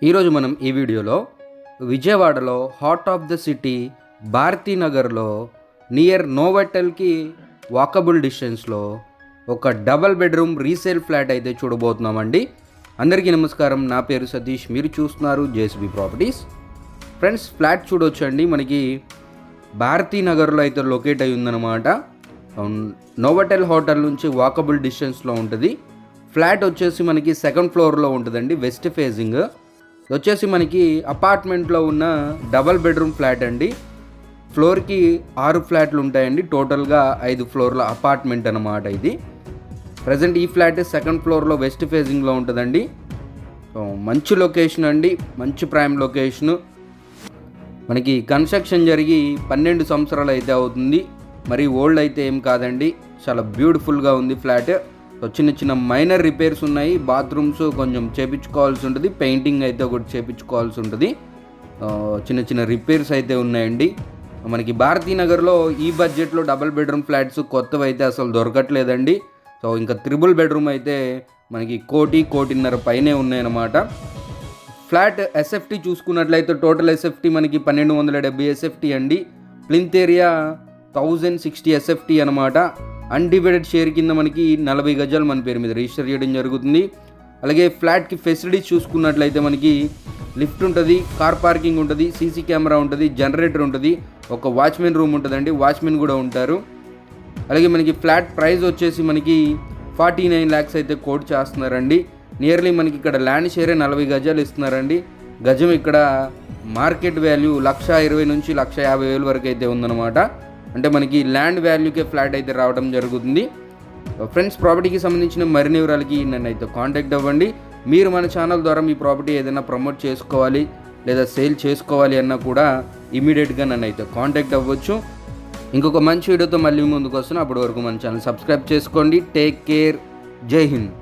ఈరోజు మనం ఈ వీడియోలో విజయవాడలో హార్ట్ ఆఫ్ ద సిటీ భారతీనగర్లో నియర్ నోవెటల్కి వాకబుల్ డిస్టెన్స్లో ఒక డబల్ బెడ్రూమ్ రీసేల్ ఫ్లాట్ అయితే చూడబోతున్నామండి. అందరికీ నమస్కారం, నా పేరు సతీష్, మీరు చూస్తున్నారు జేఎస్బీ ప్రాపర్టీస్. ఫ్రెండ్స్, ఫ్లాట్ చూడొచ్చండి, మనకి భారతీనగర్లో అయితే లొకేట్ అయి ఉందన్నమాట. నోవెటల్ హోటల్ నుంచి వాకబుల్ డిస్టెన్స్లో ఉంటుంది. ఫ్లాట్ వచ్చేసి మనకి సెకండ్ ఫ్లోర్లో ఉంటుందండి, వెస్ట్ ఫేజింగ్. వచ్చేసి మనకి అపార్ట్మెంట్లో ఉన్న డబల్ బెడ్రూమ్ ఫ్లాట్ అండి. ఫ్లోర్కి 6 ఫ్లాట్లు ఉంటాయండి, టోటల్గా 5 ఫ్లోర్ల అపార్ట్మెంట్ అన్నమాట ఇది. ప్రజెంట్ ఈ ఫ్లాట్ సెకండ్ ఫ్లోర్లో వెస్ట్ ఫేజింగ్లో ఉంటుందండి. మంచి లొకేషన్ అండి, మంచి ప్రైమ్ లొకేషను. మనకి కన్స్ట్రక్షన్ జరిగి 12 సంవత్సరాలు అయితే అవుతుంది, మరి ఓల్డ్ అయితే ఏం కాదండి. చాలా బ్యూటిఫుల్గా ఉంది ఫ్లాట్. చిన్న చిన్న మైనర్ రిపేర్స్ ఉన్నాయి, బాత్రూమ్స్ కొంచెం చేపించుకోవాల్సి ఉంటుంది, పెయింటింగ్ అయితే ఒకటి చేపించుకోవాల్సి ఉంటుంది, చిన్న చిన్న రిపేర్స్ అయితే ఉన్నాయండి. మనకి భారతీనగర్లో ఈ బడ్జెట్లో డబల్ బెడ్రూమ్ ఫ్లాట్స్ కొత్తవి అయితే అసలు దొరకట్లేదండి. సో ఇంకా త్రిబుల్ బెడ్రూమ్ అయితే మనకి 1.5 పైనే ఉన్నాయన్నమాట. ఫ్లాట్ ఎస్ఎఫ్టీ చూసుకున్నట్లయితే టోటల్ ఎస్ఎఫ్టీ మనకి 1270 ఎస్ఎఫ్టీ అండి. ప్లింత్ ఏరియా 1060 ఎస్ఎఫ్టీ అనమాట. అన్డివైడెడ్ షేర్ కింద మనకి 40 గజాలు మన పేరు మీద రిజిస్టర్ చేయడం జరుగుతుంది. అలాగే ఫ్లాట్కి ఫెసిలిటీస్ చూసుకున్నట్లయితే మనకి లిఫ్ట్ ఉంటుంది, కార్ పార్కింగ్ ఉంటుంది, సీసీ కెమెరా ఉంటుంది, జనరేటర్ ఉంటుంది, ఒక వాచ్మెన్ రూమ్ ఉంటుందండి, వాచ్మెన్ కూడా ఉంటారు. అలాగే మనకి ఫ్లాట్ ప్రైస్ వచ్చేసి మనకి 49 lakhs అయితే కోట్ చేస్తున్నారండి. నియర్లీ మనకి ఇక్కడ ల్యాండ్ షేరే 40 గజాలు ఇస్తున్నారండి. గజం ఇక్కడ మార్కెట్ వాల్యూ 1,20,000 నుంచి 1,50,000 వరకు అయితే ఉందన్నమాట. అంటే మనకి ల్యాండ్ వాల్యూకే ఫ్లాట్ అయితే రావడం జరుగుతుంది. ఫ్రెండ్స్, ప్రాపర్టీకి సంబంధించిన మరిన్ని వివరాలకి నన్ను అయితే కాంటాక్ట్ అవ్వండి. మీరు మన ఛానల్ ద్వారా మీ ప్రాపర్టీ ఏదైనా ప్రమోట్ చేసుకోవాలి లేదా సేల్ చేసుకోవాలి అన్నా కూడా ఇమీడియట్గా నన్ను అయితే కాంటాక్ట్ అవ్వచ్చు. ఇంకొక మంచి వీడియోతో మళ్ళీ ముందుకు వస్తున్నాను. అప్పటి వరకు మన ఛానల్ సబ్స్క్రైబ్ చేసుకోండి. Take care. జై హింద్.